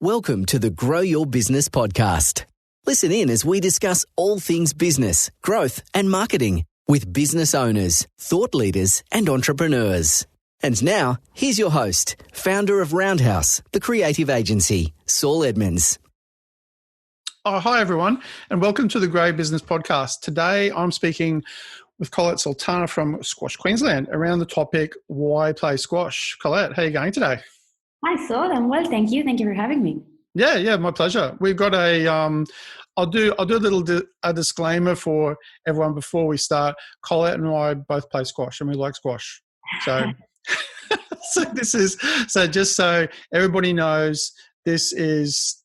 Welcome to the Grow Your Business podcast. Listen in as we discuss all things business, growth and marketing with business owners, thought leaders and entrepreneurs. And now, here's your host, founder of Roundhouse, the creative agency, Saul Edmonds. Oh, hi, everyone, and welcome to the Grow Your Business podcast. Today, I'm speaking with Colette Sultana from Squash, Queensland, around the topic, why play squash? Colette, how are you going today? Hi, Saul. I'm well, thank you. Thank you for having me. Yeah, my pleasure. We've got I'll do a little disclaimer for everyone before we start. Colette and I both play squash, and we like squash. So, just so everybody knows, this is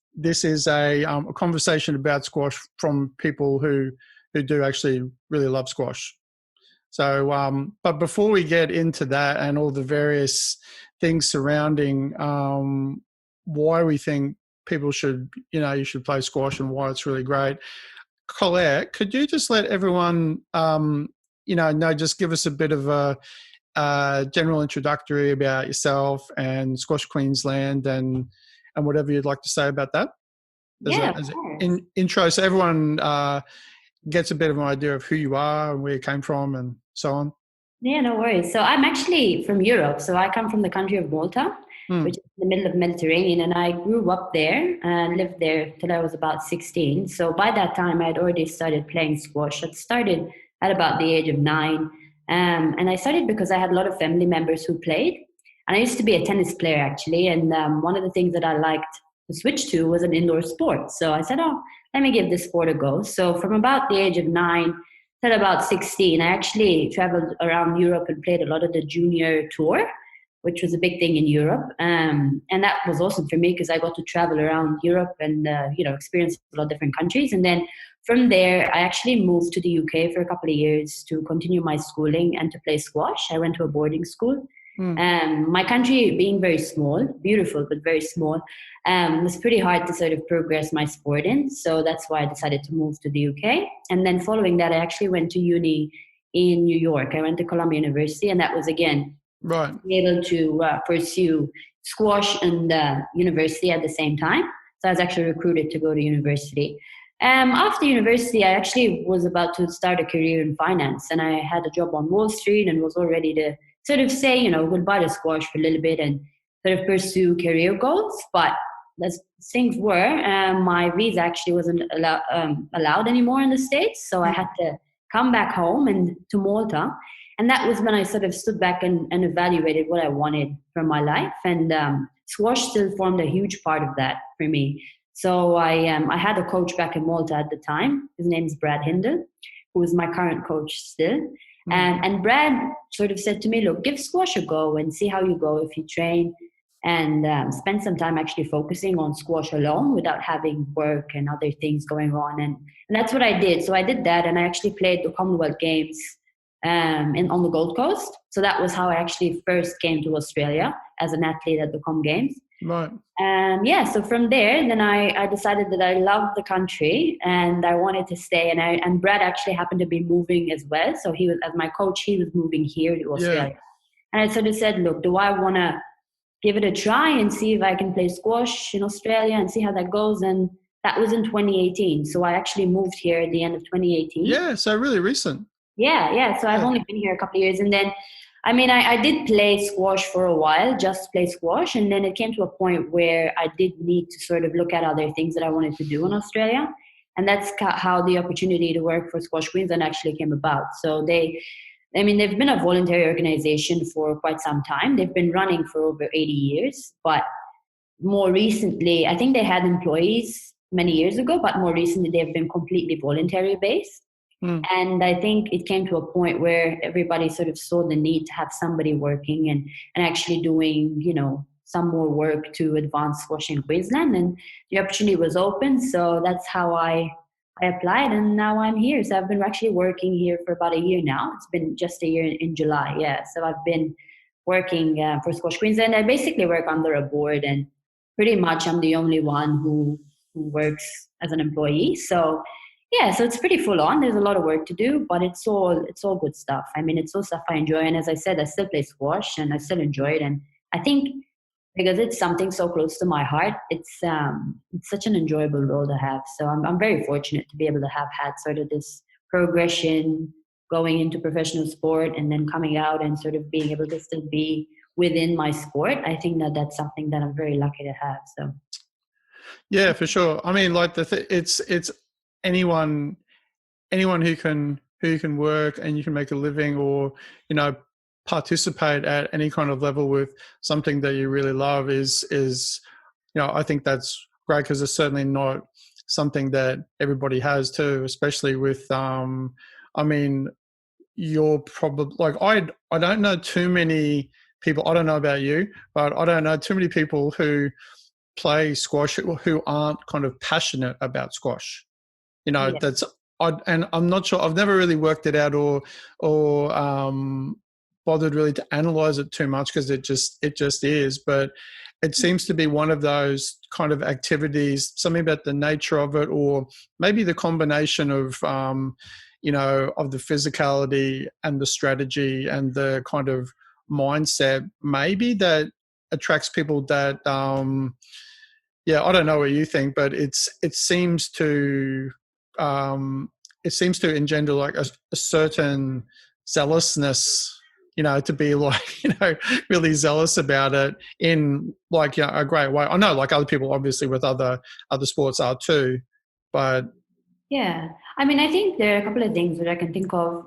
a conversation about squash from people who do actually really love squash. So, but before we get into that and all the various things surrounding why we think people should, you should play squash and why it's really great, Colette, could you just let everyone, just give us a bit of a general introductory about yourself and Squash Queensland and whatever you'd like to say about that? As an intro, so everyone gets a bit of an idea of who you are and where you came from and so on. Yeah, no worries. So I'm actually from Europe. So I come from the country of Malta, which is in the middle of the Mediterranean. And I grew up there and lived there till I was about 16. So by that time, I had already started playing squash. I started at about the age of 9. And I started because I had a lot of family members who played. And I used to be a tennis player, actually. And one of the things that I liked to switch to was an indoor sport. So I said, let me give this sport a go. So from about the age of 9 till about 16, I actually traveled around Europe and played a lot of the junior tour, which was a big thing in Europe. And that was awesome for me because I got to travel around Europe and, experience a lot of different countries. And then from there, I actually moved to the UK for a couple of years to continue my schooling and to play squash. I went to a boarding school. My country being very small, beautiful, but very small, was pretty hard to sort of progress my sport in. So that's why I decided to move to the UK. And then following that, I actually went to uni in New York. I went to Columbia University, and that was, again, right, be able to pursue squash and university at the same time. So I was actually recruited to go to university. After university, I actually was about to start a career in finance, and I had a job on Wall Street and was all ready to sort of say, goodbye to squash for a little bit and sort of pursue career goals. But as things were, my visa actually wasn't allowed anymore in the States. So I had to come back home and to Malta. And that was when I sort of stood back and evaluated what I wanted from my life. And squash still formed a huge part of that for me. So I had a coach back in Malta at the time. His name is Brad Hindle, who is my current coach still. And Brad sort of said to me, look, give squash a go and see how you go if you train and spend some time actually focusing on squash alone without having work and other things going on. And that's what I did. So I did that, and I actually played the Commonwealth Games on the Gold Coast. So that was how I actually first came to Australia as an athlete at the Com Games. Right. So from there, then I decided that I loved the country and I wanted to stay. And Brad actually happened to be moving as well. So he was, as my coach, he was moving here to Australia. Yeah. And I sort of said, look, do I want to give it a try and see if I can play squash in Australia and see how that goes? And that was in 2018. So I actually moved here at the end of 2018. Yeah, so really recent. Yeah. So I've only been here a couple of years. And then, I did play squash for a while, just play squash. And then it came to a point where I did need to sort of look at other things that I wanted to do in Australia. And that's how the opportunity to work for Squash Queensland actually came about. So they've been a voluntary organization for quite some time. They've been running for over 80 years. But more recently, I think they had employees many years ago, but more recently they've been completely voluntary based. And I think it came to a point where everybody sort of saw the need to have somebody working and actually doing, some more work to advance squash in Queensland. And the opportunity was open. So that's how I applied, and now I'm here. So I've been actually working here for about a year now. It's been just a year in July. Yeah. So I've been working for Squash Queensland. I basically work under a board, and pretty much I'm the only one who works as an employee. So so it's pretty full on. There's a lot of work to do, but it's all good stuff. It's all stuff I enjoy. And as I said, I still play squash and I still enjoy it. And I think because it's something so close to my heart. It's such an enjoyable role to have. So I'm very fortunate to be able to have had sort of this progression going into professional sport and then coming out and sort of being able to still be within my sport. I think that that's something that I'm very lucky to have. So Yeah, for sure. I mean, like it's anyone who can work and you can make a living, or participate at any kind of level with something that you really love is I think that's great, because it's certainly not something that everybody has too, especially with I mean, you're probably like I don't know too many people. I don't know about you, but I don't know too many people who play squash who aren't kind of passionate about squash. yeah. That's and I'm not sure. I've never really worked it out or bothered really to analyze it too much, because it just is. But it seems to be one of those kind of activities, something about the nature of it, or maybe the combination of of the physicality and the strategy and the kind of mindset, maybe, that attracts people that I don't know what you think, but it seems to engender like a certain zealousness, to be like, really zealous about it in like a great way. I know like other people obviously with other sports are too, but Yeah, I mean, I think there are a couple of things that I can think of.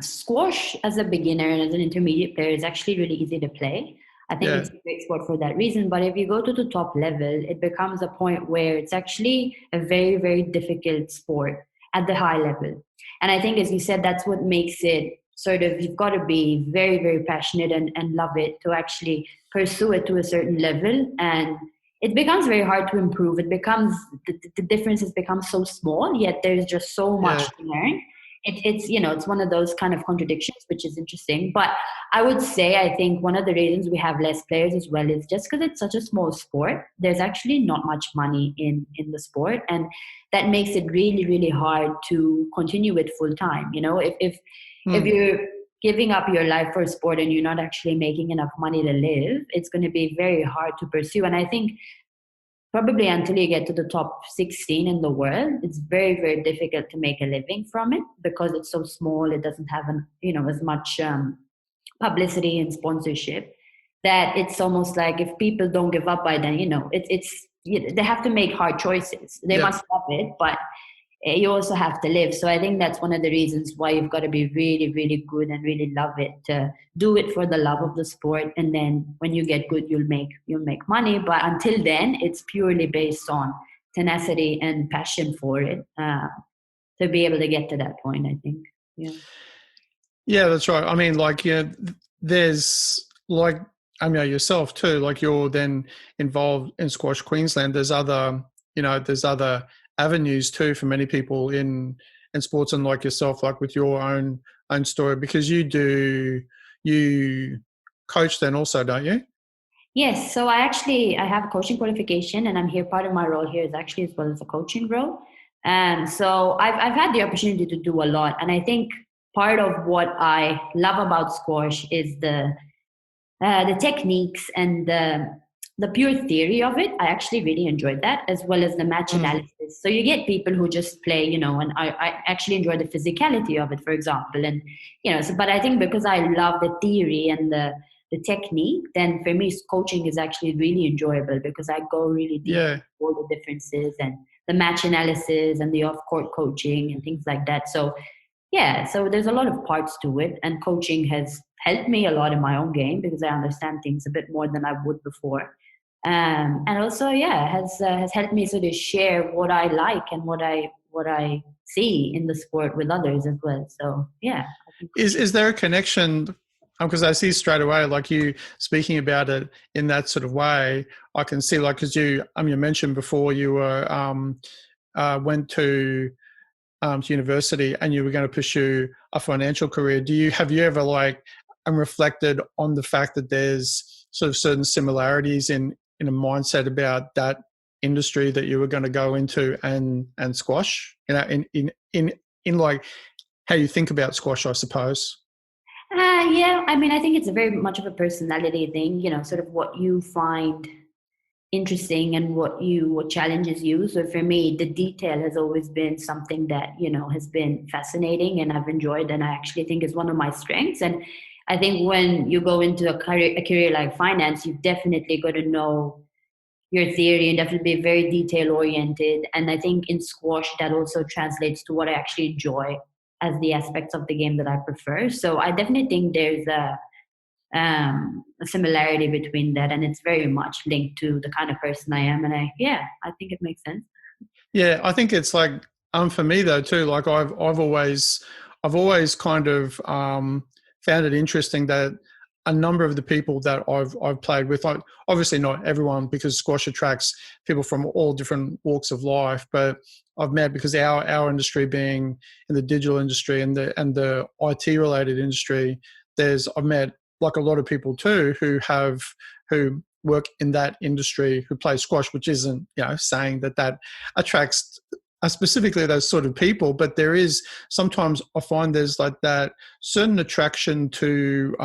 Squash as a beginner and as an intermediate player is actually really easy to play. I think yeah, it's a great sport for that reason. But if you go to the top level, it becomes a point where it's actually a very, very difficult sport at the high level. And I think, as you said, that's what makes it sort of, you've got to be very, very passionate and love it to actually pursue it to a certain level. And it becomes very hard to improve. It becomes, the differences become so small, yet there's just so much yeah, to learn. It's one of those kind of contradictions, which is interesting. But I would say, I think one of the reasons we have less players as well is just because it's such a small sport. There's actually not much money in the sport, and that makes it really, really hard to continue it full time. If mm, you're giving up your life for a sport and you're not actually making enough money to live, it's going to be very hard to pursue. And I think probably until you get to the top 16 in the world, it's very, very difficult to make a living from it because it's so small. It doesn't have as much publicity and sponsorship, that it's almost like if people don't give up by then, they have to make hard choices. They yeah. must love it, but you also have to live. So I think that's one of the reasons why you've got to be really, really good and really love it, to do it for the love of the sport. And then when you get good, you'll make money. But until then, it's purely based on tenacity and passion for it, to be able to get to that point, I think. Yeah. Yeah, that's right. I mean, like, there's like, I mean, yourself too, like you're then involved in Squash Queensland. There's other avenues too for many people in sports, and like yourself, like with your own story, because you coach then also, don't you? Yes. So I have a coaching qualification, and I'm here. Part of my role here is actually as well as a coaching role. And so I've had the opportunity to do a lot. And I think part of what I love about squash is the techniques and the pure theory of it. I actually really enjoyed that, as well as the match Mm, analysis. So you get people who just play, and I actually enjoy the physicality of it, for example. And, but I think because I love the theory and the technique, then for me, coaching is actually really enjoyable because I go really deep yeah, into all the differences and the match analysis and the off-court coaching and things like that. So yeah, so there's a lot of parts to it, and coaching has helped me a lot in my own game because I understand things a bit more than I would before. And also, yeah, has helped me sort of share what I like and what I see in the sport with others as well. So yeah, I think coaching. is there a connection? Because I see straight away, like you speaking about it in that sort of way, I can see, like, because you mentioned before you were went to university and you were going to pursue a financial career. Have you ever like reflected on the fact that there's sort of certain similarities in a mindset about that industry that you were going to go into and squash, in like how you think about squash, I suppose? Yeah, I mean, I think it's a very much of a personality thing, sort of what you find interesting and what challenges you. So for me, the detail has always been something that has been fascinating and I've enjoyed, and I actually think is one of my strengths. And I think when you go into a career like finance, you've definitely got to know your theory and definitely be very detail oriented. And I think in squash that also translates to what I actually enjoy as the aspects of the game that I prefer. So I definitely think there's a similarity between that, and it's very much linked to the kind of person I am. And I think it makes sense. Yeah, I think it's like for me though too. Like I've always kind of found it interesting that a number of the people that I've played with, like obviously not everyone because squash attracts people from all different walks of life, but I've met because our industry being in the digital industry and the IT related industry, I've met like a lot of people too who work in that industry who play squash, which isn't saying that attracts specifically those sort of people, but there is sometimes I find there's like that certain attraction to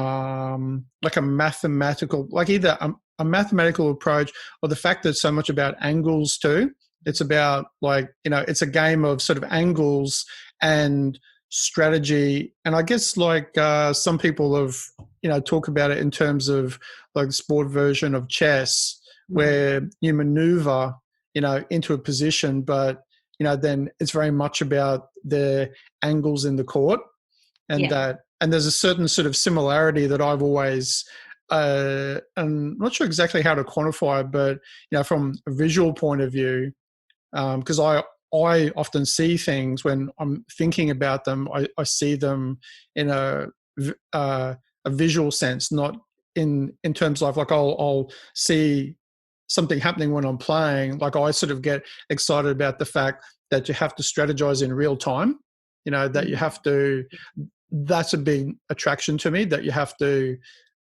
like a mathematical, like either a mathematical approach or the fact that it's so much about angles too. It's about like, it's a game of sort of angles and strategy. And I guess like some people have, talk about it in terms of like the sport version of chess where you maneuver, into a position, but then it's very much about the angles in the court, and there's a certain sort of similarity that I've always, I'm not sure exactly how to quantify it, but from a visual point of view, because I often see things when I'm thinking about them, I see them in a visual sense, not in terms of like I'll see something happening when I'm playing. Like I sort of get excited about the fact that you have to strategize in real time, that you have to, that's a big attraction to me, that you have to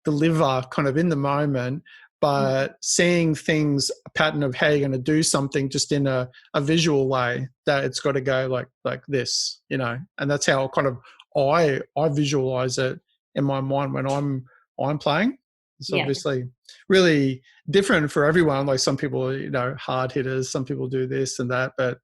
deliver kind of in the moment, but seeing things, a pattern of how you're going to do something just in a visual way, that it's got to go like this, and that's how kind of I visualize it in my mind when I'm playing. It's obviously really different for everyone. Like some people, hard hitters, some people do this and that, but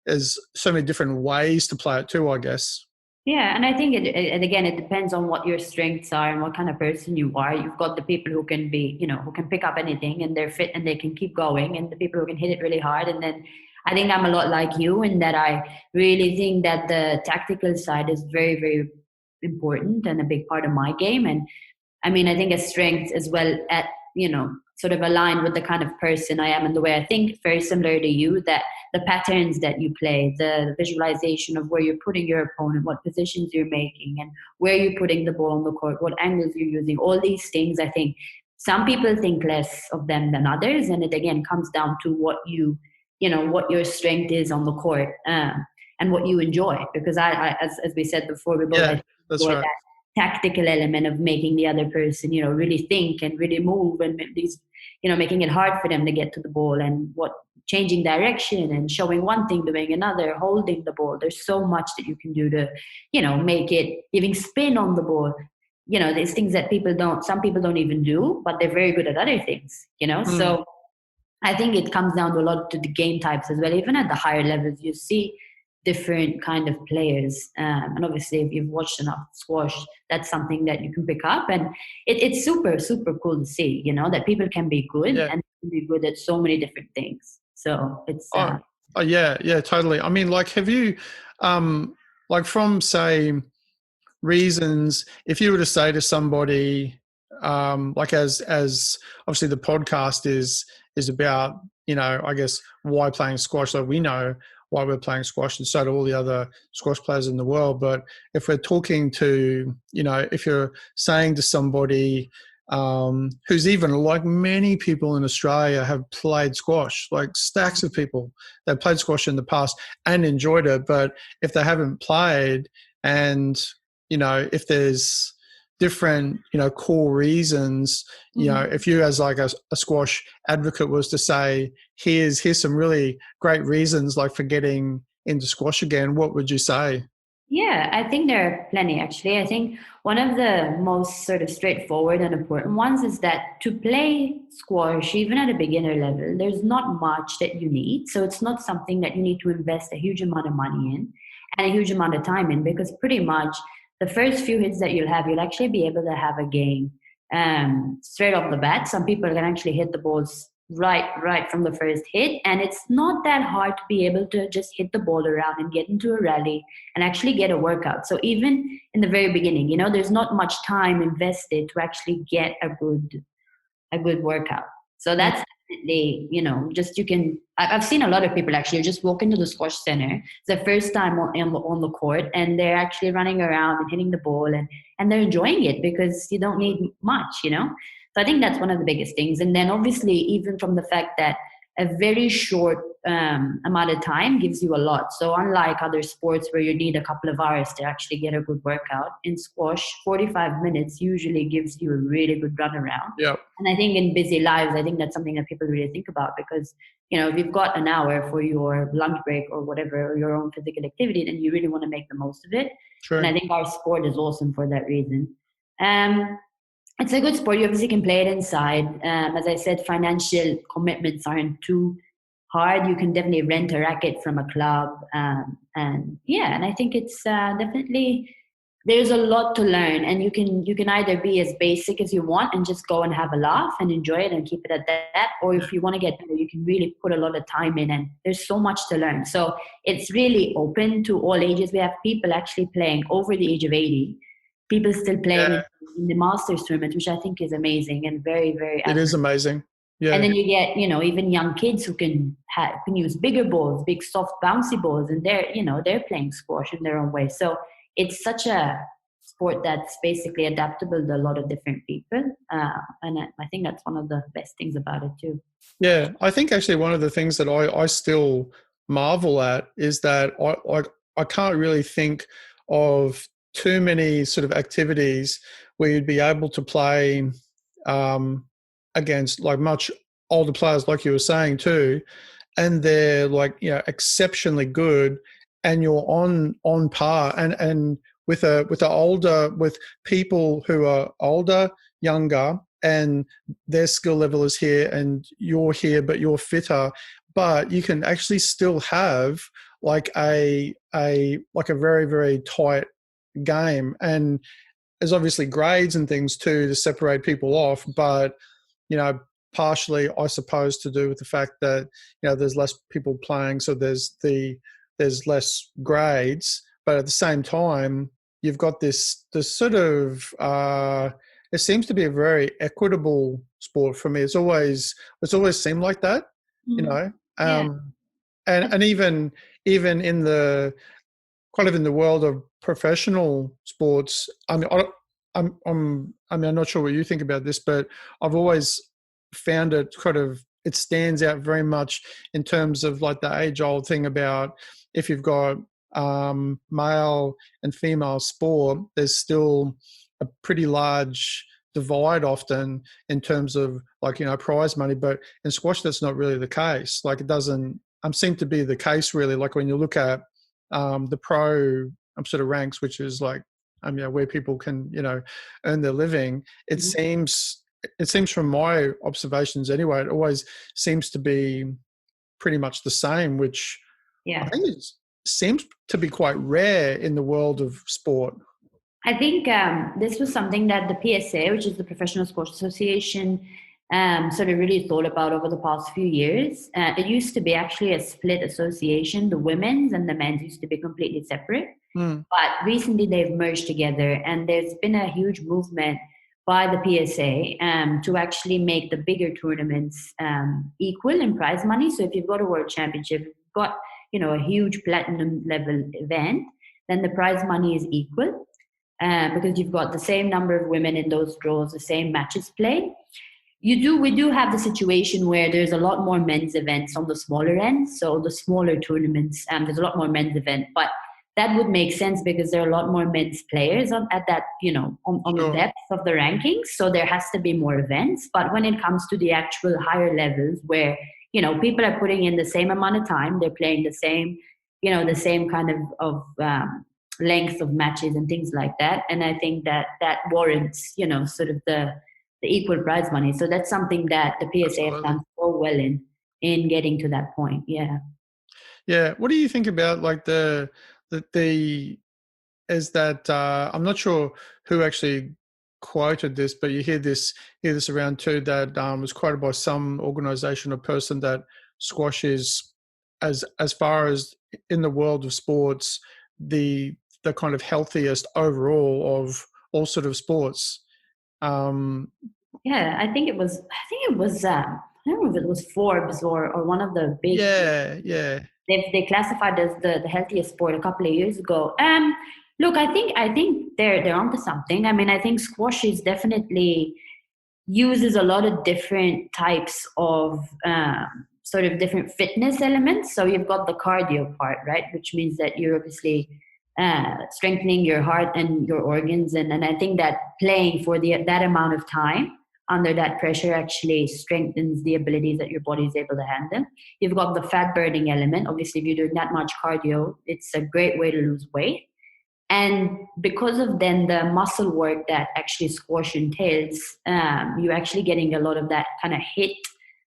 there's so many different ways to play it too, I guess. Yeah, and I think and again, it depends on what your strengths are and what kind of person you are. You've got the people who can be, who can pick up anything and they're fit and they can keep going, and the people who can hit it really hard. And then I think I'm a lot like you in that I really think that the tactical side is very, very important and a big part of my game. And I mean, I think a strength as well at, sort of aligned with the kind of person I am and the way I think, very similar to you, that the patterns that you play, the visualization of where you're putting your opponent, what positions you're making, and where you're putting the ball on the court, what angles you're using, all these things, I think some people think less of them than others. And it again comes down to what what your strength is on the court, and what you enjoy. Because as we said before, we both that's enjoy right. that tactical element of making the other person, really think and really move, and these, making it hard for them to get to the ball, and what changing direction and showing one thing, doing another, holding the ball. There's so much that you can do to, make it, giving spin on the ball. There's things that some people don't even do, but they're very good at other things, So I think it comes down to a lot to the game types as well. Even at the higher levels, you see different kind of players, and obviously if you've watched enough squash, that's something that you can pick up, and it's super, super cool to see, that people can be good and can be good at so many different things. So it's yeah, totally. I mean, like, have you like from say reasons, if you were to say to somebody, like as obviously the podcast is about, I guess why playing squash, like we know why we're playing squash and so do all the other squash players in the world. But if we're talking to, if you're saying to somebody who's even like many people in Australia have played squash, like stacks of people, they've played squash in the past and enjoyed it. But if they haven't played, and, if there's different, core reasons, if you as like a squash advocate was to say, here's some really great reasons like for getting into squash again, what would you say? Yeah, I think there are plenty actually. I think one of the most sort of straightforward and important ones is that to play squash, even at a beginner level, there's not much that you need. So it's not something that you need to invest a huge amount of money in and a huge amount of time in, because pretty much the first few hits that you'll have, you'll actually be able to have a game straight off the bat. Some people can actually hit the balls right from the first hit, and it's not that hard to be able to just hit the ball around and get into a rally and actually get a workout. So even in the very beginning, there's not much time invested to actually get a good workout. So that's definitely, just you can. I've seen a lot of people actually just walk into the squash center. It's their first time on the court, and they're actually running around and hitting the ball, and they're enjoying it because you don't need much. So I think that's one of the biggest things. And then obviously, even from the fact that a very short amount of time gives you a lot. So unlike other sports where you need a couple of hours to actually get a good workout, in squash, 45 minutes usually gives you a really good run around. Yep. And I think in busy lives, I think that's something that people really think about, because, if you've got an hour for your lunch break or whatever, or your own physical activity, then you really want to make the most of it. True. And I think our sport is awesome for that reason. It's a good sport. You obviously can play it inside. As I said, financial commitments aren't too hard. You can definitely rent a racket from a club. And I think it's definitely, there's a lot to learn, and you can either be as basic as you want and just go and have a laugh and enjoy it and keep it at that, or if you want to get better, you can really put a lot of time in, and there's so much to learn. So it's really open to all ages. We have people actually playing over the age of 80, people still playing in the Masters tournament, which I think is amazing and very, very. It is amazing. Yeah. And then you get, even young kids who can use bigger balls, big soft bouncy balls, and they're playing squash in their own way. So it's such a sport that's basically adaptable to a lot of different people, and I think that's one of the best things about it too. Yeah, I think actually one of the things that I still marvel at is that I can't really think of too many sort of activities where you'd be able to play against like much older players, like you were saying too, and they're like exceptionally good, and you're on par, and with people who are older, younger, and their skill level is here, and you're here, but you're fitter, but you can actually still have like a very, very tight game. And there's obviously grades and things too to separate people off, but partially I suppose to do with the fact that there's less people playing, so there's less grades, but at the same time you've got this sort of it seems to be a very equitable sport for me. It's always seemed like that, and even in the kind of in the world of professional sports. I mean, I'm not sure what you think about this, but I've always found it it stands out very much in terms of like the age-old thing about if you've got male and female sport, there's still a pretty large divide often in terms of like, prize money. But in squash, that's not really the case. Like it doesn't seem to be the case really. Like when you look at the pro sort of ranks, which is like, where people can, earn their living, it seems from my observations anyway, it always seems to be pretty much the same, which I think seems to be quite rare in the world of sport. I think this was something that the PSA, which is the Professional Sports Association, sort of really thought about over the past few years. It used to be actually a split association. The women's and the men's used to be completely separate. But recently they've merged together, and there's been a huge movement by the PSA to actually make the bigger tournaments equal in prize money. So if you've got a world championship, you've got a huge platinum level event, then the prize money is equal because you've got the same number of women in those draws, the same matches played. We do have the situation where there's a lot more men's events on the smaller end. So the smaller tournaments, there's a lot more men's event, but that would make sense because there are a lot more men's players at that, on the depth of the rankings. So there has to be more events. But when it comes to the actual higher levels where, people are putting in the same amount of time, they're playing the same, the same kind of length of matches and things like that. And I think that warrants, sort of the equal prize money. So that's something that the PSA have done so well in getting to that point. Yeah. Yeah. What do you think about like the is that I'm not sure who actually quoted this, but you hear this around too, that was quoted by some organization or person, that squash is, as far as in the world of sports, the kind of healthiest overall of all sort of sports. Yeah, I think it was. I don't know if it was Forbes or one of the big. Yeah. They classified as the healthiest sport a couple of years ago. Look, I think they're onto something. I mean, I think squash is definitely uses a lot of different types of sort of different fitness elements. So you've got the cardio part, right, which means that you're obviously strengthening your heart and your organs, and I think that playing for that amount of time under that pressure actually strengthens the abilities that your body is able to handle. You've got the fat burning element. Obviously, if you're doing that much cardio, it's a great way to lose weight. And because of then the muscle work that actually squash entails, you're actually getting a lot of that kind of HIIT,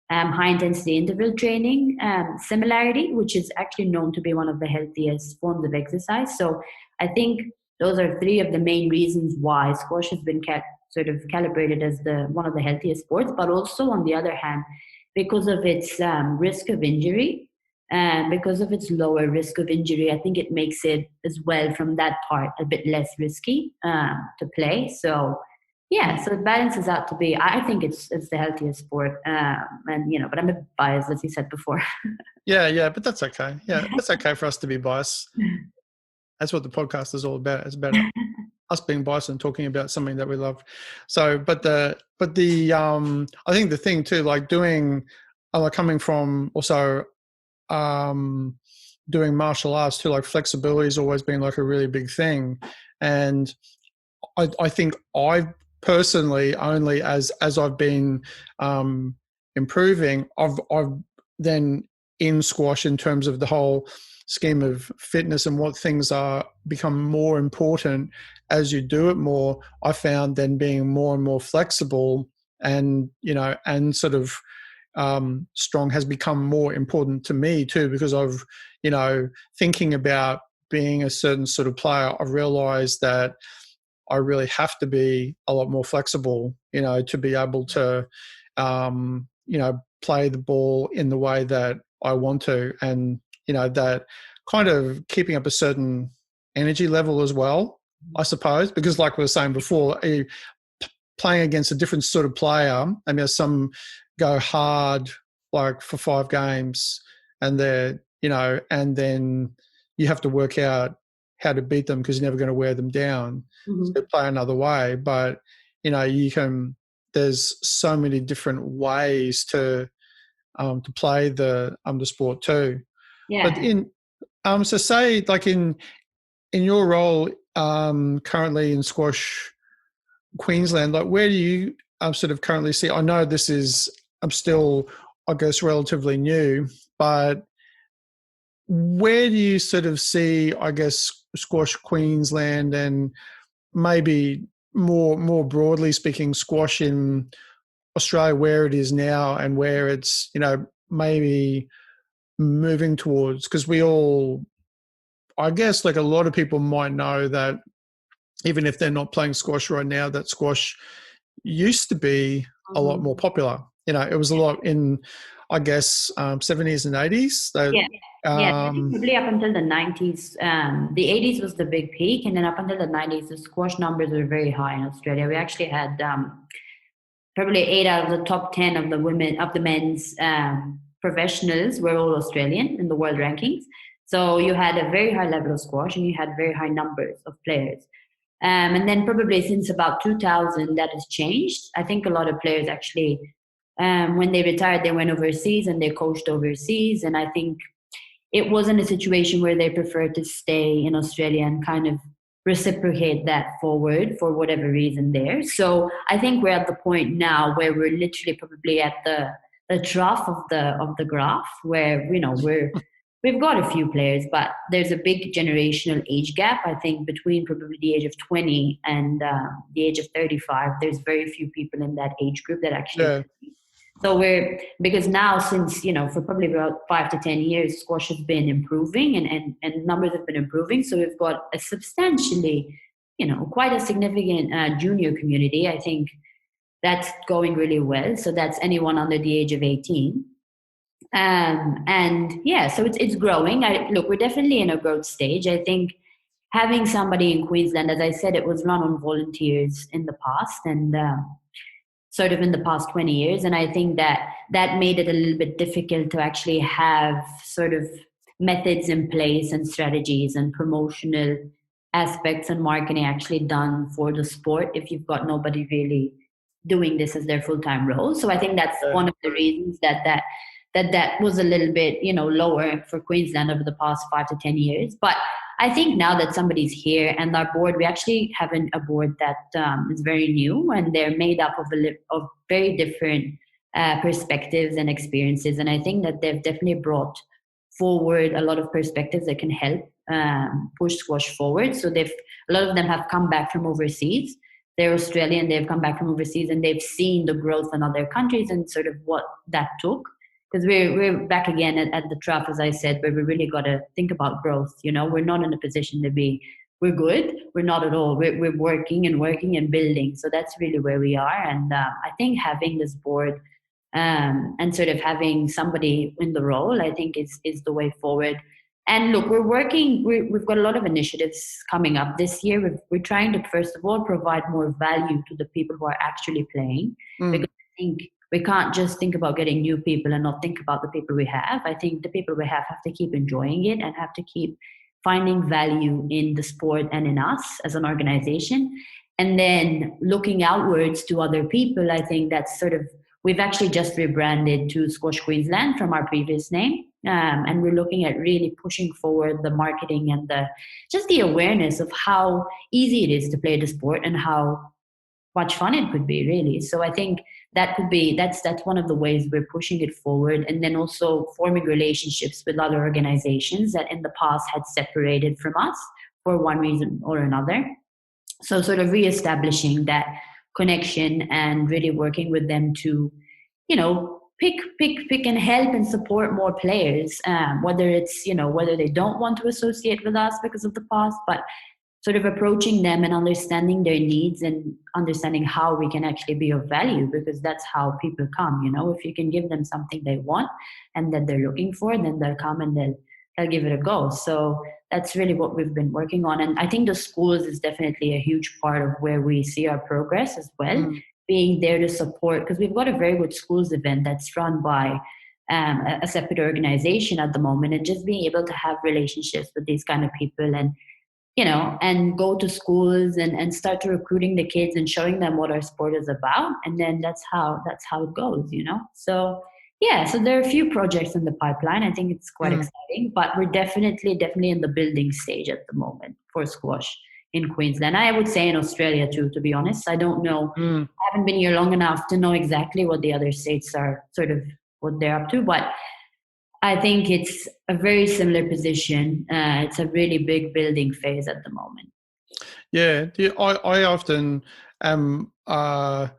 high intensity interval training similarity, which is actually known to be one of the healthiest forms of exercise. So I think those are three of the main reasons why squash has been sort of calibrated as one of the healthiest sports, but also on the other hand, because of its risk of injury, and because of its lower risk of injury, I think it makes it as well from that part a bit less risky to play. So yeah, so it balances out to be, I think it's the healthiest sport. And, but I'm a bit biased, as you said before. Yeah, but that's okay. Yeah, it's okay for us to be biased. That's what the podcast is all about. It's about us being biased and talking about something that we love. So, but the I think the thing too, like coming from also doing martial arts too, like flexibility has always been like a really big thing. And I think I personally, only as I've been improving, I've then in squash, in terms of the whole scheme of fitness and what things are become more important as you do it more, I found then being more and more flexible and sort of strong has become more important to me too, because I've thinking about being a certain sort of player, I've realized that I really have to be a lot more flexible, to be able to, play the ball in the way that I want to. And, that kind of keeping up a certain energy level as well, I suppose, because like we were saying before, playing against a different sort of player, I mean, some go hard like for 5 games and they're, and then you have to work out how to beat them because you're never going to wear them down. Mm-hmm. So play another way. But, there's so many different ways to play the sport too. Yeah. But so say like in your role currently in Squash Queensland, like where do you sort of currently see, I know this is, I'm still, I guess, relatively new, but where do you sort of see, I guess, Squash Queensland and maybe more broadly speaking, squash in Australia, where it is now and where it's, maybe moving towards? Because we all, I guess, like a lot of people might know that even if they're not playing squash right now, that squash used to be a lot more popular. It was a lot in, I guess, 70s and 80s. Probably up until the 90s. The 80s was the big peak, and then up until the 90s, the squash numbers were very high in Australia. We actually had probably 8 out of the top 10 of the men's professionals were all Australian in the world rankings. So you had a very high level of squash, and you had very high numbers of players. And then probably since about 2000, that has changed. I think a lot of players actually, when they retired, they went overseas and they coached overseas. And I think it wasn't a situation where they preferred to stay in Australia and kind of reciprocate that forward for whatever reason there. So I think we're at the point now where we're literally probably at the trough of the graph, where we're we've got a few players, but there's a big generational age gap. I think between probably the age of 20 and the age of 35, there's very few people in that age group that actually. Yeah. So because now since, for probably about 5 to 10 years, squash has been improving and numbers have been improving. So we've got a substantially, quite a significant junior community. I think that's going really well. So that's anyone under the age of 18. And yeah, so it's growing. Look, we're definitely in a growth stage. I think having somebody in Queensland, as I said, it was run on volunteers in the past and sort of in the past 20 years. And I think that made it a little bit difficult to actually have sort of methods in place and strategies and promotional aspects and marketing actually done for the sport if you've got nobody really doing this as their full-time role. So I think that's one of the reasons that was a little bit, lower for Queensland over the past 5 to 10 years. But I think now that somebody's here and our board, we actually have a board that is very new and they're made up of very different perspectives and experiences. And I think that they've definitely brought forward a lot of perspectives that can help push squash forward. So a lot of them have come back from overseas. They're Australian, they've come back from overseas and they've seen the growth in other countries and sort of what that took. Because we're back again at the trough, as I said, where we really got to think about growth. We're not in a position to we're good. We're not at all. We're working and building. So that's really where we are. And I think having this board and sort of having somebody in the role, I think is the way forward. And look, we've got a lot of initiatives coming up this year. We're trying to, first of all, provide more value to the people who are actually playing. Because I think we can't just think about getting new people and not think about the people we have. I think the people we have to keep enjoying it and have to keep finding value in the sport and in us as an organization. And then looking outwards to other people, I think that's sort of, we've actually just rebranded to Squash Queensland from our previous name. And we're looking at really pushing forward the marketing and just the awareness of how easy it is to play the sport and how much fun it could be, really. So I think that's one of the ways we're pushing it forward. And then also forming relationships with other organizations that in the past had separated from us for one reason or another. So sort of reestablishing that connection and really working with them to, pick and help and support more players, whether it's, whether they don't want to associate with us because of the past, but sort of approaching them and understanding their needs and understanding how we can actually be of value, because that's how people come. If you can give them something they want and that they're looking for, then they'll come and they'll give it a go. So that's really what we've been working on. And I think the schools is definitely a huge part of where we see our progress as well, being there to support, because we've got a very good schools event that's run by a separate organization at the moment, and just being able to have relationships with these kind of people and and go to schools and start to recruiting the kids and showing them what our sport is about. And then that's how it goes, So yeah, so there are a few projects in the pipeline. I think it's quite exciting, but we're definitely in the building stage at the moment for squash in Queensland. I would say in Australia too, to be honest. I don't know. I haven't been here long enough to know exactly what the other states are sort of what they're up to, but I think it's a very similar position. It's a really big building phase at the moment. Yeah, I often I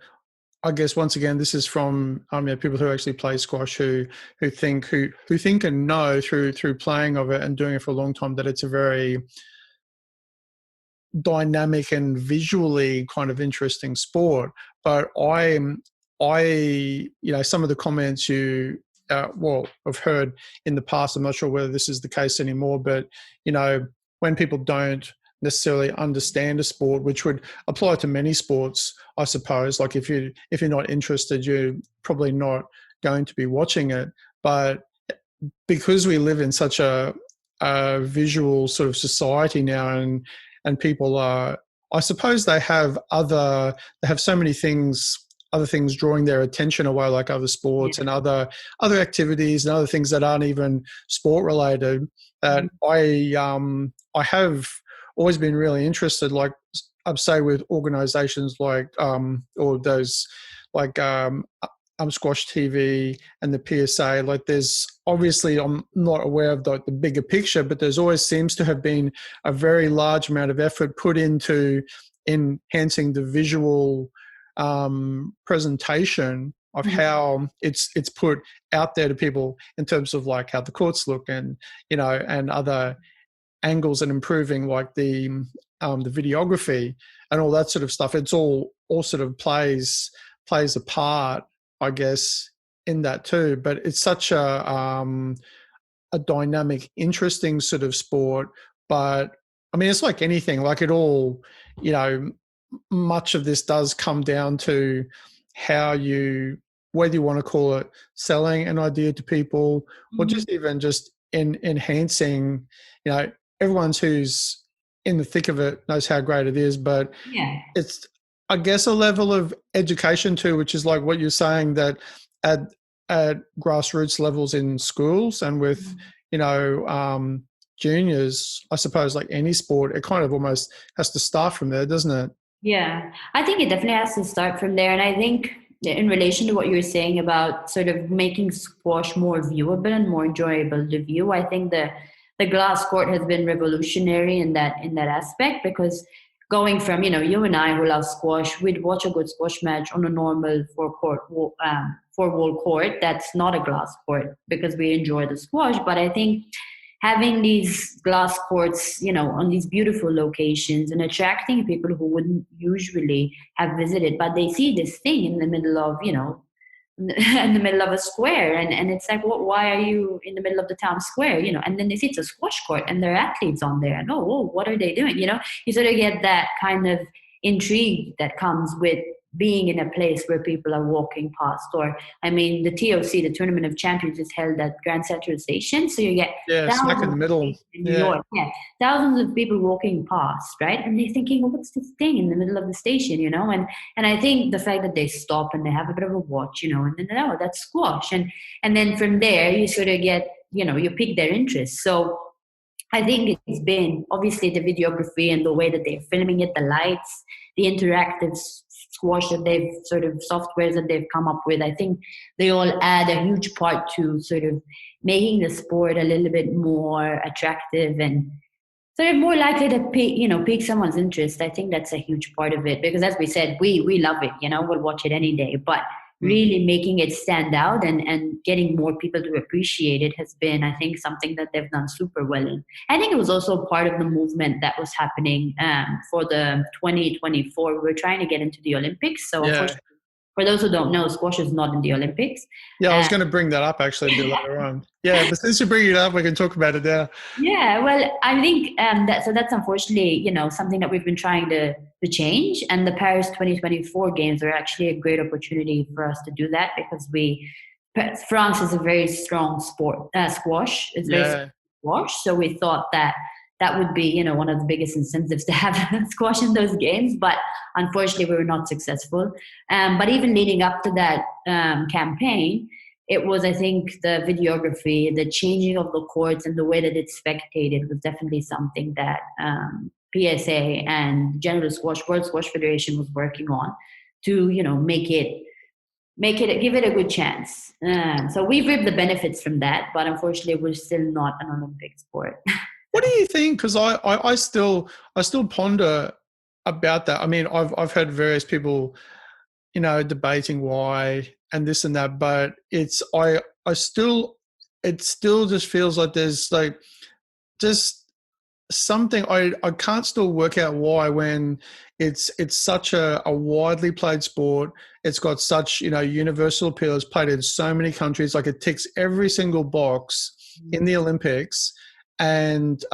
guess once again, this is from people who actually play squash who think and know through playing of it and doing it for a long time that it's a very dynamic and visually kind of interesting sport. But some of the comments I've heard in the past, I'm not sure whether this is the case anymore, but, when people don't necessarily understand a sport, which would apply to many sports, I suppose, like if you're not interested, you're probably not going to be watching it. But because we live in such a visual sort of society now, and people are, I suppose they have so many other things drawing their attention away, like other sports and other activities and other things that aren't even sport related. That I have always been really interested, like I'd say with organisations like or those like Squash TV and the PSA, like there's obviously, I'm not aware of the bigger picture, but there's always seems to have been a very large amount of effort put into enhancing the visual presentation of how it's put out there to people in terms of like how the courts look and, you know, and other angles and improving like the videography and all that sort of stuff. It's all sort of plays a part, I guess, in that too. But it's such a dynamic, interesting sort of sport. But I mean, it's like anything, like it all, you know, much of this does come down to how whether you want to call it selling an idea to people or just even just enhancing, you know, everyone who's in the thick of it knows how great it is, but it's, I guess, a level of education too, which is like what you're saying, that at grassroots levels in schools and with, you know, juniors, I suppose like any sport, it kind of almost has to start from there, doesn't it? Yeah, I think it definitely has to start from there. And I think in relation to what you were saying about sort of making squash more viewable and more enjoyable to view, I think the glass court has been revolutionary in that aspect, because going from, you know, you and I who love squash, we'd watch a good squash match on a normal four-wall court that's not a glass court because we enjoy the squash. But I think having these glass courts, you know, on these beautiful locations and attracting people who wouldn't usually have visited, but they see this thing in the middle of, you know, in the middle of a square, and it's like, why are you in the middle of the town square, you know? And then they see it's a squash court and there are athletes on there, and what are they doing, you know? You sort of get that kind of intrigue that comes with being in a place where people are walking past. Or I mean, the TOC, the Tournament of Champions, is held at Grand Central Station, so you get smack in the middle in New York, thousands of people walking past, right? And they're thinking, well, what's this thing in the middle of the station, you know? And I think the fact that they stop and they have a bit of a watch, you know, and then, oh, that's squash, and then from there you sort of get, you know, you pique their interest. So I think it's been obviously the videography and the way that they're filming it, the lights, the interactive squash that they've sort of softwares that they've come up with. I think they all add a huge part to sort of making the sport a little bit more attractive and sort of more likely to pique someone's interest. I think that's a huge part of it, because as we said, we love it, you know, we'll watch it any day, but really making it stand out and getting more people to appreciate it has been, I think, something that they've done super well in. I think it was also part of the movement that was happening for the 2024. We were trying to get into the Olympics. So for those who don't know, squash is not in the Olympics. Yeah, I was going to bring that up actually a bit later on. Yeah, but since you bring it up, we can talk about it now. Yeah, well, I think that's unfortunately, you know, something that we've been trying to change. And the Paris 2024 games are actually a great opportunity for us to do that, because France is a very strong sport, squash. It's very strong squash. So we thought that would be, you know, one of the biggest incentives to have squash in those games. But unfortunately, we were not successful. But even leading up to that campaign, it was, I think, the videography, the changing of the courts and the way that it's spectated was definitely something that PSA and General Squash, World Squash Federation was working on to, you know, give it a good chance. So we've reaped the benefits from that, but unfortunately, we're still not an Olympic sport. What do you think? Because I still ponder about that. I mean, I've heard various people, you know, debating why and this and that, but it still just feels like there's like just something I can't still work out why, when it's such a widely played sport. It's got such, you know, universal appeal. It's played in so many countries. Like it ticks every single box in the Olympics. And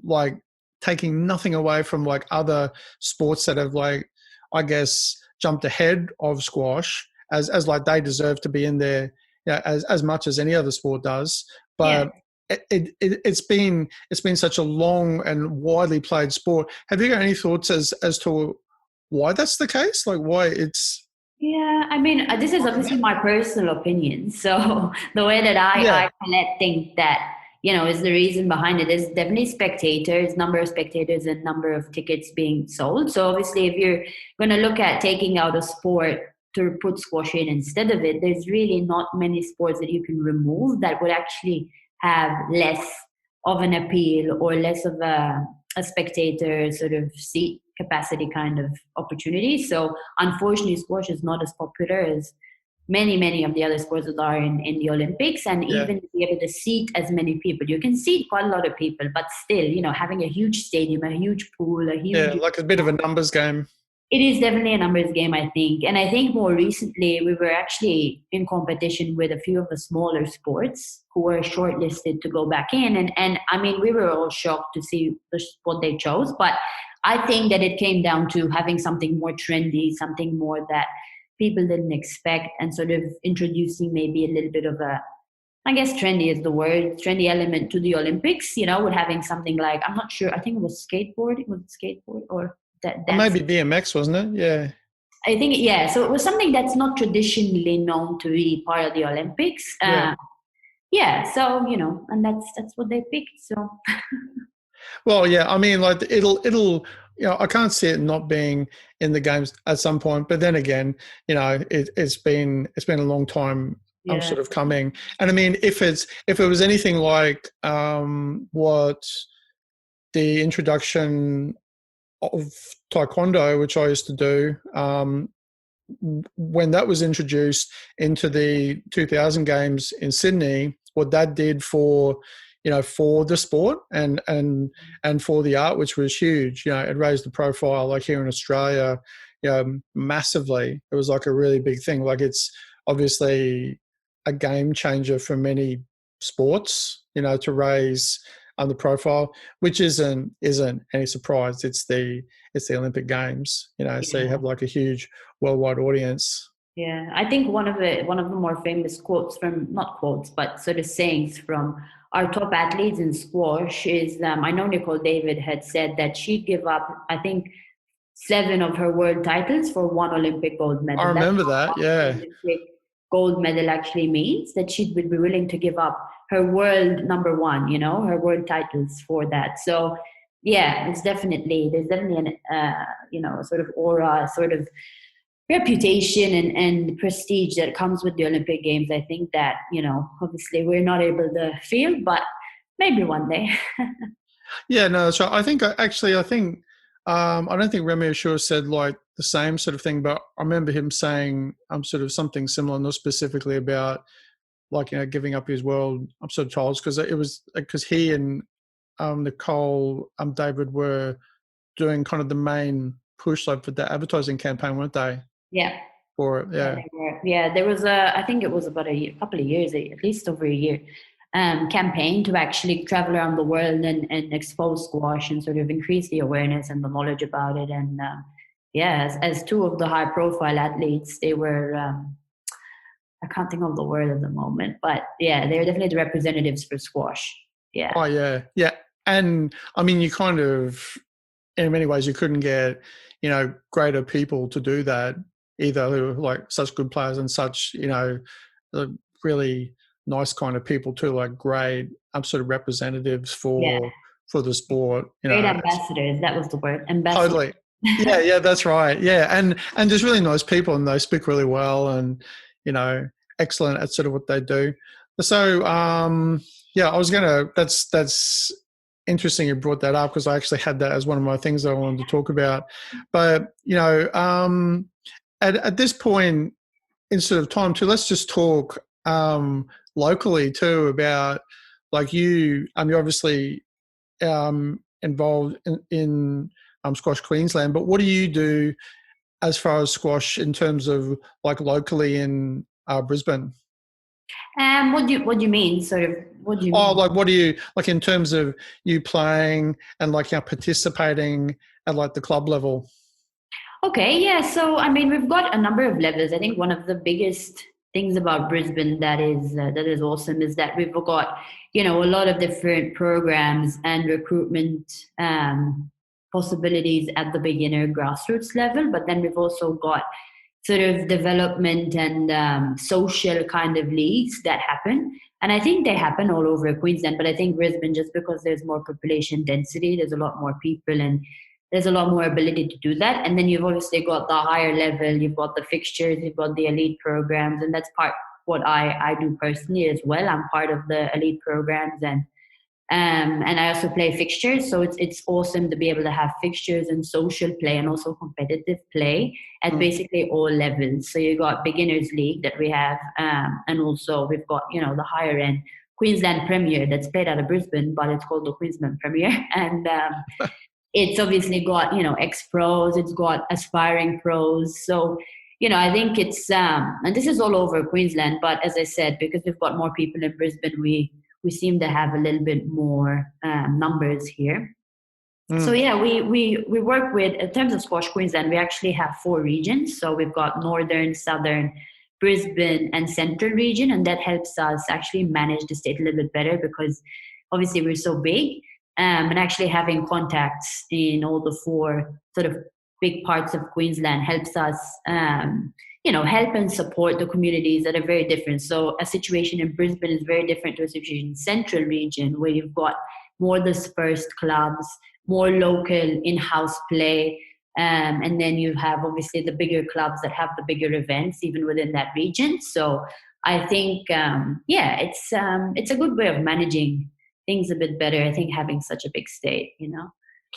like taking nothing away from like other sports that have, like, I guess, jumped ahead of squash as like they deserve to be in there, you know, as much as any other sport does. But it's been such a long and widely played sport. Have you got any thoughts as to why that's the case? Like why it's? Yeah, I mean, this is obviously my personal opinion. So the way that I Colette think that, you know, is the reason behind it is definitely spectators, number of spectators and number of tickets being sold. So obviously if you're going to look at taking out a sport to put squash in instead of it, there's really not many sports that you can remove that would actually have less of an appeal or less of a spectator sort of seat capacity kind of opportunity. So unfortunately, squash is not as popular as many of the other sports that are in the Olympics, and even to be able to seat as many people. You can seat quite a lot of people, but still, having a huge stadium, a huge pool, a huge... like a bit of a numbers game. It is definitely a numbers game, I think. And I think more recently, we were actually in competition with a few of the smaller sports who were shortlisted to go back in. And I mean, we were all shocked to see what they chose. But I think that it came down to having something more trendy, something more that people didn't expect, and sort of introducing maybe a little bit of a, I guess trendy is the word, trendy element to the Olympics, with having something like, I'm not sure, I think it was skateboard or that. Or maybe BMX, wasn't it? Yeah. I think, yeah. So it was something that's not traditionally known to be part of the Olympics. So, and that's what they picked. So. Well, yeah, I mean, like it'll I can't see it not being in the games at some point. But then again, it's been a long time sort of coming. And I mean, if it was anything like what the introduction of Taekwondo, which I used to do, when that was introduced into the 2000 games in Sydney, what that did for the sport and for the art, which was huge. It raised the profile, like here in Australia, massively. It was like a really big thing. Like it's obviously a game changer for many sports, to raise the profile, which isn't any surprise. It's the Olympic Games, so you have like a huge worldwide audience. Yeah, I think one of the more famous quotes not quotes, but sort of sayings from our top athletes in squash is, I know Nicole David had said that she'd give up, I think, 7 of her world titles for 1 Olympic gold medal. I remember that, yeah. Olympic gold medal actually means that she would be willing to give up her world number 1, her world titles for that. So, yeah, there's definitely an, sort of aura, sort of reputation and prestige that comes with the Olympic Games. I think that, obviously we're not able to feel, but maybe one day. Yeah, no, that's right. I think I don't think Remy Ashur said like the same sort of thing, but I remember him saying sort of something similar, not specifically about like, giving up his world sort of titles, because he and Nicole David were doing kind of the main push like for the advertising campaign, weren't they? Yeah. For it, yeah. Yeah, there was I think it was about a couple of years, at least over a year, campaign to actually travel around the world and expose squash and sort of increase the awareness and the knowledge about it. And as 2 of the high profile athletes, they were, I can't think of the word at the moment, but yeah, they're definitely the representatives for squash. Yeah. Oh, yeah. Yeah. And I mean, you kind of, in many ways, you couldn't get, greater people to do that either, who are like such good players and such, really nice kind of people too, like great sort of representatives for the sport. Great ambassadors, that was the word. Ambassadors. Totally. Yeah, that's right. Yeah, and just really nice people, and they speak really well, and excellent at sort of what they do. So I was gonna. That's interesting you brought that up, because I actually had that as one of my things that I wanted to talk about. But at this point in sort of time too, let's just talk locally too about like you're obviously involved in Squash Queensland, but what do you do as far as squash in terms of like locally in Brisbane? What do you mean? Sort of, what do you mean? Oh, like what do you like in terms of you playing and like participating at like the club level? Okay, yeah. So I mean, we've got a number of levels. I think one of the biggest things about Brisbane that is awesome is that we've got a lot of different programs and recruitment possibilities at the beginner grassroots level, but then we've also got sort of development and social kind of leagues that happen. And I think they happen all over Queensland, but I think Brisbane, just because there's more population density, there's a lot more people, and there's a lot more ability to do that. And then you've obviously got the higher level, you've got the fixtures, you've got the elite programs, and that's part what I do personally as well. I'm part of the elite programs, and I also play fixtures. So it's awesome to be able to have fixtures and social play and also competitive play at basically all levels. So you've got beginners league that we have, and also we've got, the higher end Queensland Premier that's played out of Brisbane, but it's called the Queensland Premier. And it's obviously got, ex-pros, it's got aspiring pros. So, I think it's, and this is all over Queensland, but as I said, because we've got more people in Brisbane, we seem to have a little bit more numbers here. So yeah, we work with, in terms of Squash Queensland, we actually have 4 regions. So we've got Northern, Southern, Brisbane and Central region, and that helps us actually manage the state a little bit better because obviously we're so big, and actually having contacts in all the 4 sort of big parts of Queensland helps us help and support the communities that are very different. So a situation in Brisbane is very different to a situation in Central region, where you've got more dispersed clubs, more local in-house play, and then you have obviously the bigger clubs that have the bigger events even within that region. So I think, it's a good way of managing things a bit better, I think, having such a big state,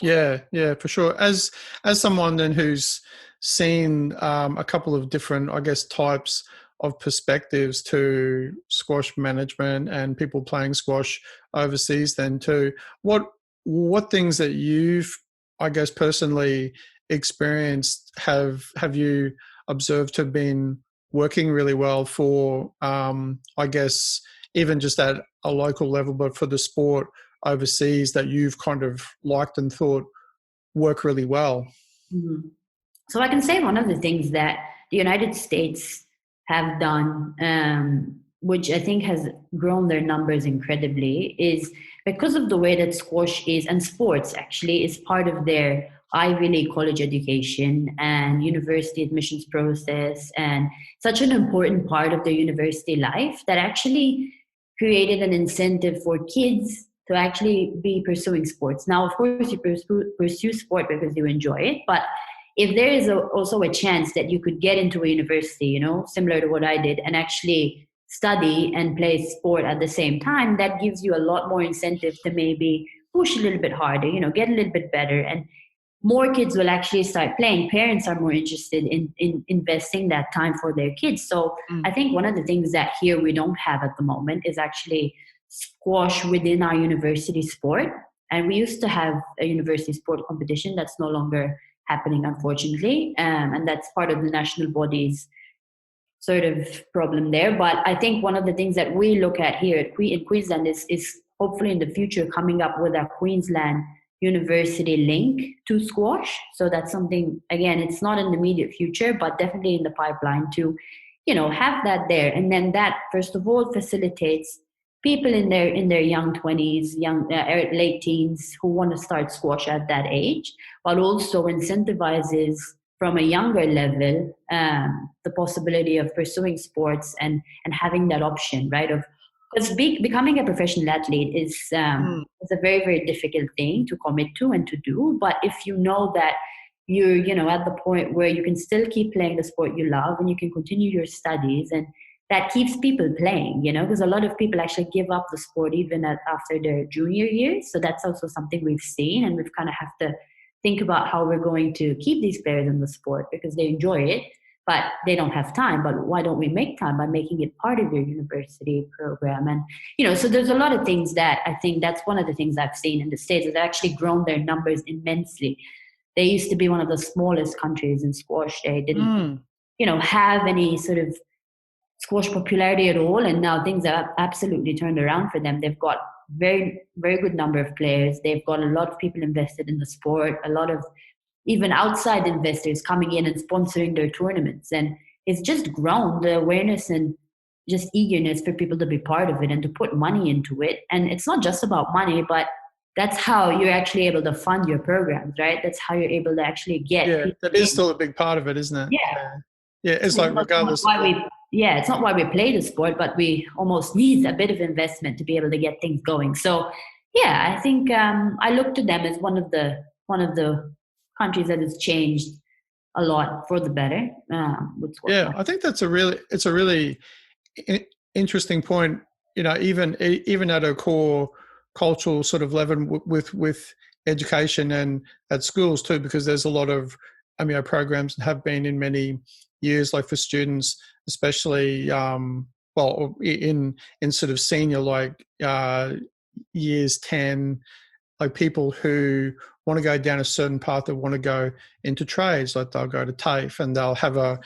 Yeah, for sure. As someone then who's seen a couple of different, I guess, types of perspectives to squash management and people playing squash overseas then too, what things that you've, I guess, personally experienced have you observed to have been working really well for, I guess, even just at a local level, but for the sport overseas that you've kind of liked and thought work really well? Mm-hmm. So I can say one of the things that the United States have done, which I think has grown their numbers incredibly, is because of the way that squash is, and sports actually, is part of their Ivy League college education and university admissions process, and such an important part of their university life, that actually created an incentive for kids to actually be pursuing sports. Now, of course, you pursue sport because you enjoy it, but if there is also a chance that you could get into a university, similar to what I did, and actually study and play sport at the same time, that gives you a lot more incentive to maybe push a little bit harder, get a little bit better. And more kids will actually start playing. Parents are more interested in investing that time for their kids. So I think one of the things that here we don't have at the moment is actually squash within our university sport. And we used to have a university sport competition that's no longer happening, unfortunately. And that's part of the national body's sort of problem there. But I think one of the things that we look at here in Queensland is hopefully in the future coming up with a Queensland university link to squash. So that's something, again, it's not in the immediate future, but definitely in the pipeline to, have that there. And then that, first of all, facilitates people in their young 20s, late teens who want to start squash at that age, but also incentivizes from a younger level the possibility of pursuing sports and having that option, right? Because becoming a professional athlete is a very, very difficult thing to commit to and to do. But if you know that you're, at the point where you can still keep playing the sport you love and you can continue your studies, and that keeps people playing, because a lot of people actually give up the sport even after their junior years. So that's also something we've seen, and we've kind of have to think about how we're going to keep these players in the sport because they enjoy it, but they don't have time. But why don't we make time by making it part of your university program? And, so there's a lot of things that I think that's one of the things I've seen in the States, that they've actually grown their numbers immensely. They used to be one of the smallest countries in squash. They didn't, have any sort of squash popularity at all. And now things are absolutely turned around for them. They've got very, very good number of players. They've got a lot of people invested in the sport, a lot of even outside investors coming in and sponsoring their tournaments. And it's just grown the awareness and just eagerness for people to be part of it and to put money into it. And it's not just about money, but that's how you're actually able to fund your programs, right? That's how you're able to actually get. Yeah, that is still a big part of it, isn't it? Yeah, it's like regardless. It's not why we play the sport, but we almost need a bit of investment to be able to get things going. So, yeah, I think I look to them as one of the countries that it's changed a lot for the better with squash. Yeah, I think it's a really interesting point. Even at a core cultural sort of level with education and at schools too, because there's a lot of programs and have been in many years, like for students, especially in sort of senior, like years 10, like people who want to go down a certain path, that want to go into trades, like they'll go to TAFE and they'll have a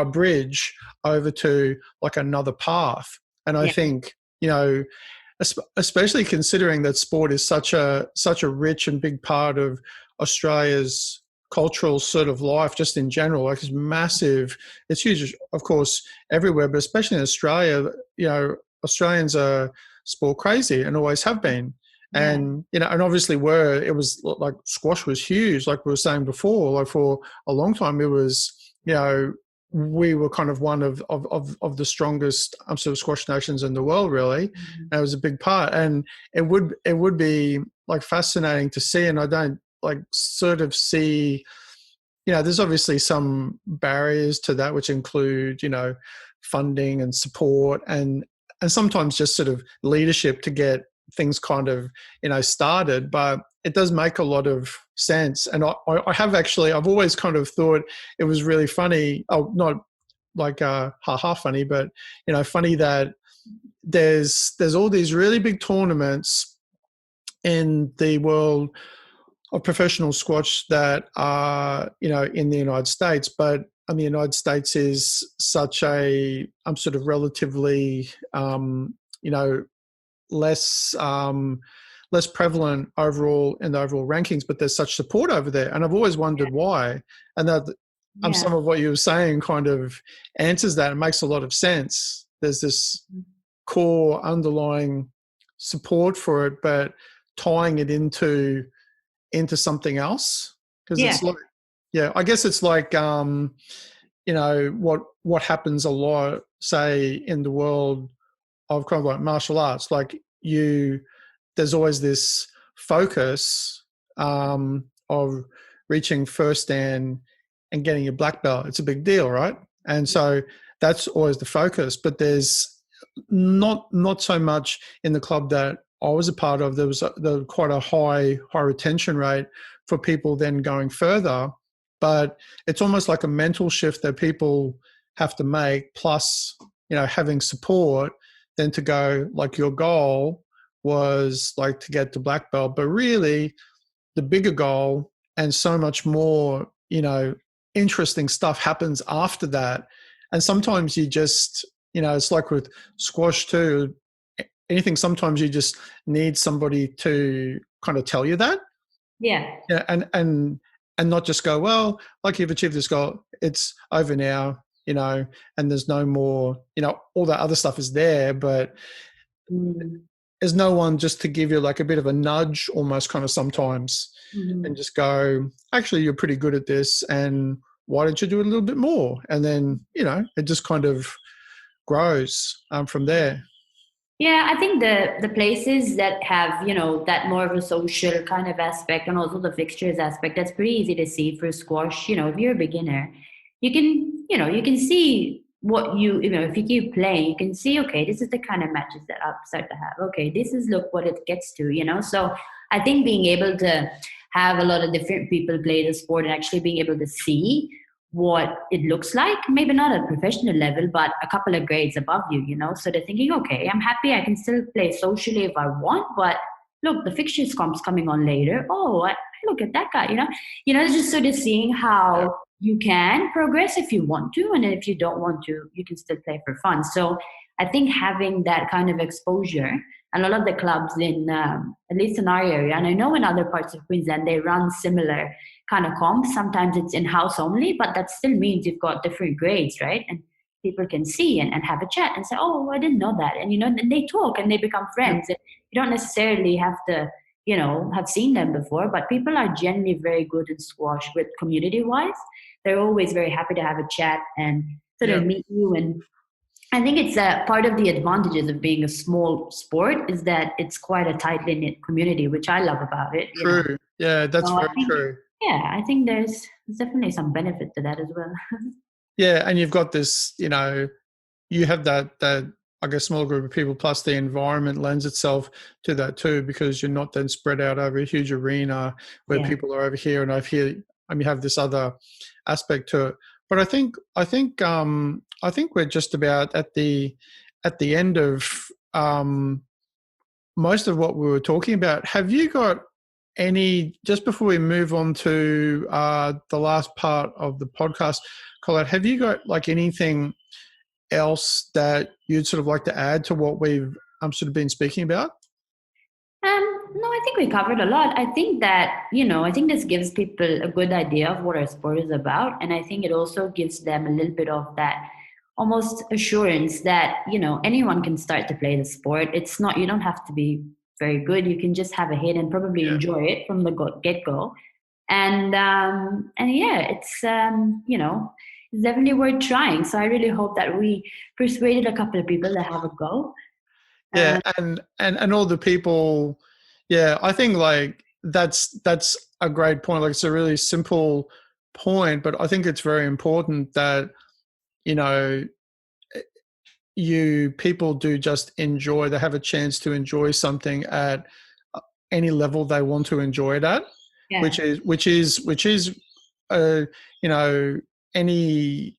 bridge over to like another path. And I think, especially considering that sport is such a rich and big part of Australia's cultural sort of life, just in general, like it's massive. It's huge, of course, everywhere, but especially in Australia, Australians are sport crazy and always have been. And, and obviously it was like squash was huge, like we were saying before, like for a long time, it was, we were kind of one of the strongest sort of squash nations in the world, really. And it was a big part. And it would be like fascinating to see. And I don't like sort of see, there's obviously some barriers to that, which include, funding and support and sometimes just sort of leadership to get things kind of, started, but it does make a lot of sense. And I've always kind of thought it was really funny. Oh, not like ha funny, but, funny that there's all these really big tournaments in the world of professional squash that are, in the United States, but the United States is such a sort of relatively, less prevalent overall in the overall rankings, but there's such support over there. And I've always wondered why. And that some of what you were saying kind of answers that. It makes a lot of sense. There's this core underlying support for it, but tying it into something else. Because it's like, I guess it's like, what happens a lot, say, in the world of kind of like martial arts, like there's always this focus of reaching first dan and getting your black belt. It's a big deal, right? And so that's always the focus. But there's not so much in the club that I was a part of. There was quite a high retention rate for people then going further. But it's almost like a mental shift that people have to make, plus, having support, then to go, like your goal was like to get to black belt, but really the bigger goal and so much more, interesting stuff happens after that. And sometimes you just, it's like with squash too, anything, sometimes you just need somebody to kind of tell you that. Yeah. And not just go, well, like you've achieved this goal, it's over now, and there's no more, all that other stuff is there, but there's no one just to give you like a bit of a nudge almost kind of sometimes and just go, actually, you're pretty good at this, and why don't you do it a little bit more? And then, it just kind of grows from there. Yeah, I think the places that have, that more of a social kind of aspect and also the fixtures aspect, that's pretty easy to see for squash. If you're a beginner, you can see what if you keep playing, you can see, okay, this is the kind of matches that I'll start to have. Okay, this is, look what it gets to, So I think being able to have a lot of different people play the sport and actually being able to see what it looks like, maybe not at a professional level, but a couple of grades above you, So they're thinking, okay, I'm happy, I can still play socially if I want, but look, the fixtures comp's coming on later. Oh, I look at that guy, just sort of seeing how you can progress if you want to, and then if you don't want to, you can still play for fun. So I think having that kind of exposure, and a lot of the clubs in, at least in our area, and I know in other parts of Queensland, they run similar kind of comps. Sometimes it's in-house only, but that still means you've got different grades, right? And people can see and have a chat and say, oh, I didn't know that. And, and they talk and they become friends. And you don't necessarily have to, have seen them before, but people are generally very good in squash with community-wise. They're always very happy to have a chat and sort of meet you. And I think it's part of the advantages of being a small sport is that it's quite a tightly knit community, which I love about it. True. Yeah, that's very true. Yeah, I think there's definitely some benefit to that as well. Yeah, and you've got this, you have that I guess small group of people, plus the environment lends itself to that too, because you're not then spread out over a huge arena where Yeah. people are over here and over here. I mean, you have this other aspect to it. But I think we're just about at the end of most of what we were talking about. Have you got any, just before we move on to the last part of the podcast, Colette, have you got like anything else that you'd sort of like to add to what we've sort of been speaking about? No, I think we covered a lot. I think that, I think this gives people a good idea of what our sport is about. And I think it also gives them a little bit of that almost assurance that, anyone can start to play the sport. It's not, you don't have to be very good. You can just have a hit and probably enjoy it from the get-go. And yeah, it's, it's definitely worth trying. So I really hope that we persuaded a couple of people to have a go. Yeah, and all the people, yeah, I think like that's a great point. Like it's a really simple point, but I think it's very important that people do just enjoy. They have a chance to enjoy something at any level they want to enjoy it at, which is any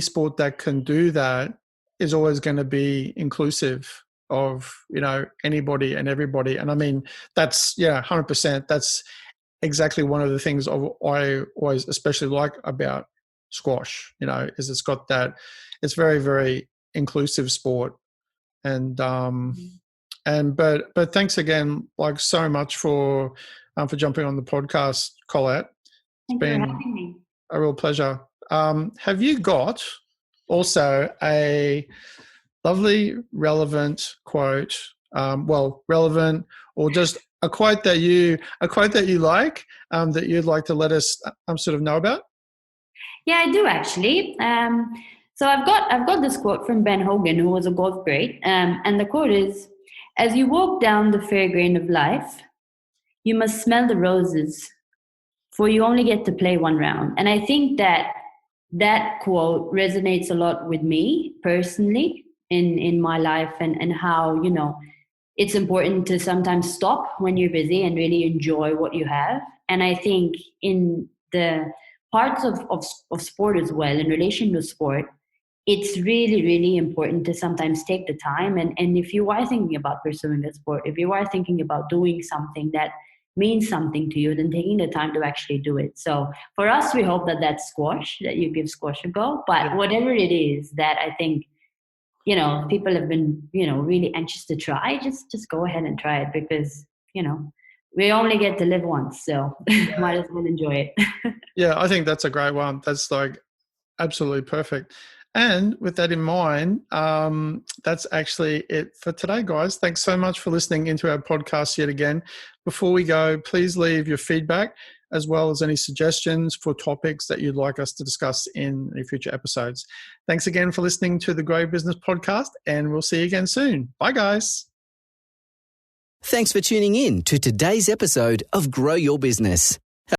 sport that can do that is always going to be inclusive of anybody and everybody. And I mean that's 100%. That's exactly one of the things I always especially like about squash. Is it's got that. It's very, very inclusive sport. And but thanks again, like so much for jumping on the podcast, Colette. Thank you for having me. A real pleasure. Have you got also a lovely, relevant quote? Relevant, or just a quote that you like that you'd like to let us sort of know about? Yeah, I do actually. So I've got this quote from Ben Hogan, who was a golf great, and the quote is, "As you walk down the fair grain of life, you must smell the roses, for you only get to play one round." And I think that quote resonates a lot with me personally in my life, and how it's important to sometimes stop when you're busy and really enjoy what you have. And I think in the parts of sport as well, in relation to sport, it's really, really important to sometimes take the time. And if you are thinking about pursuing a sport, if you are thinking about doing something that means something to you, then taking the time to actually do it. So for us, we hope that that's squash, that you give squash a go. But whatever it is that I think, people have been, really anxious to try, just go ahead and try it, because, we only get to live once. So might as well enjoy it. Yeah, I think that's a great one. That's like absolutely perfect. And with that in mind, that's actually it for today, guys. Thanks so much for listening into our podcast yet again. Before we go, please leave your feedback as well as any suggestions for topics that you'd like us to discuss in the future episodes. Thanks again for listening to the Grow Business Podcast, and we'll see you again soon. Bye, guys. Thanks for tuning in to today's episode of Grow Your Business.